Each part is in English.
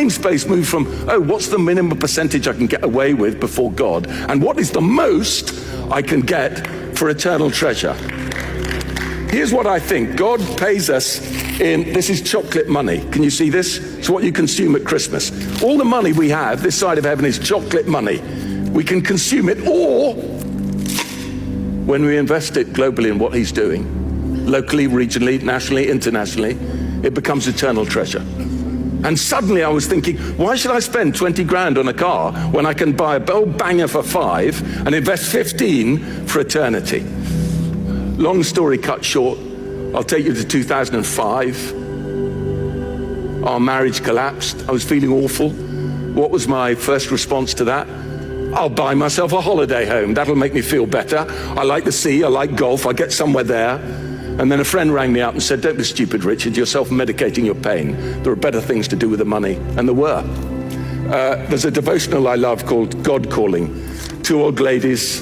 space moved from, oh, what's the minimum percentage I can get away with before God? And what is the most I can get for eternal treasure? Here's what I think. God pays us this is chocolate money. Can you see this? It's what you consume at Christmas. All the money we have this side of heaven is chocolate money. We can consume it, or when we invest it globally in what he's doing, locally, regionally, nationally, internationally, it becomes eternal treasure. And suddenly I was thinking, why should I spend 20 grand on a car when I can buy a bell banger for 5 and invest 15 for eternity? Long story cut short, I'll take you to 2005. Our marriage collapsed. I was feeling awful. What was my first response to that? I'll buy myself a holiday home. That'll make me feel better. I like the sea, I like golf, I'll get somewhere there. And then a friend rang me up and said, don't be stupid, Richard, you're self-medicating your pain. There are better things to do with the money. And there were. There's a devotional I love called God Calling. 2 old ladies,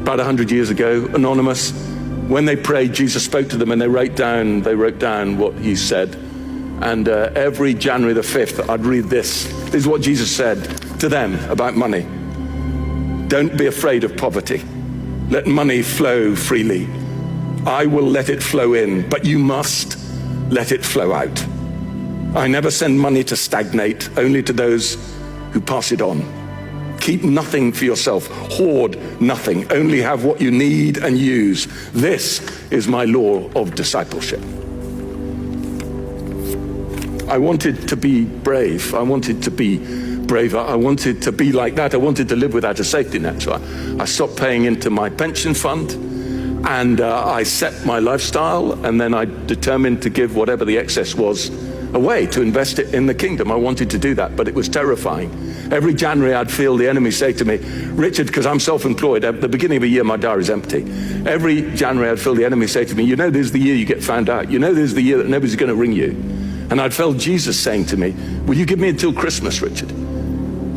about 100 years ago, anonymous. When they prayed, Jesus spoke to them and they wrote down what he said. And every January the 5th, I'd read this. This is what Jesus said to them about money. Don't be afraid of poverty. Let money flow freely. I will let it flow in, but you must let it flow out. I never send money to stagnate, only to those who pass it on. Keep nothing for yourself. Hoard nothing. Only have what you need and use. This is my law of discipleship. I wanted to be brave. I wanted to be braver. I wanted to be like that. I wanted to live without a safety net. So I stopped paying into my pension fund, and I set my lifestyle, and then I determined to give whatever the excess was away, to invest it in the kingdom. I wanted to do that, but it was terrifying. Every January I'd feel the enemy say to me, Richard, because I'm self-employed, at the beginning of a year my diary's empty. Every January I'd feel the enemy say to me, you know this is the year you get found out. You know this is the year that nobody's going to ring you. And I'd felt Jesus saying to me, will you give me until Christmas, Richard?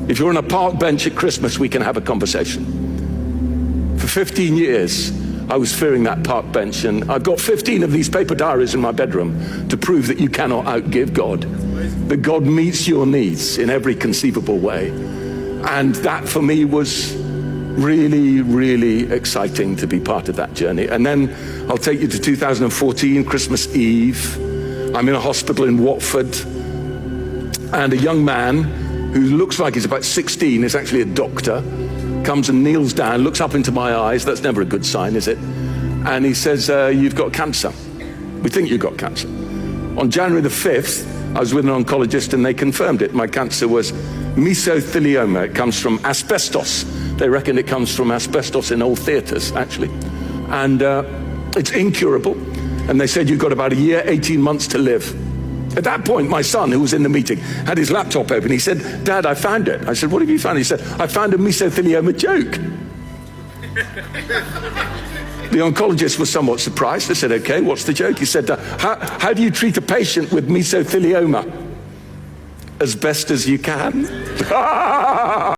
If you're on a park bench at Christmas, we can have a conversation. For 15 years, I was fearing that park bench, and I've got 15 of these paper diaries in my bedroom to prove that you cannot outgive God, that God meets your needs in every conceivable way. And that for me was really, really exciting to be part of that journey. And then I'll take you to 2014, Christmas Eve. I'm in a hospital in Watford, and a young man who looks like he's about 16, is actually a doctor, comes and kneels down, looks up into my eyes. That's never a good sign, is it? And he says, you've got cancer. We think you've got cancer. On January the 5th, I was with an oncologist and they confirmed it. My cancer was mesothelioma. It comes from asbestos. They reckon it comes from asbestos in old theaters, actually. And it's incurable. And they said, you've got about a year, 18 months to live. At that point, my son, who was in the meeting, had his laptop open. He said, Dad, I found it. I said, what have you found? He said, I found a mesothelioma joke. The oncologist was somewhat surprised. I said, okay, what's the joke? He said, how do you treat a patient with mesothelioma? As best as you can.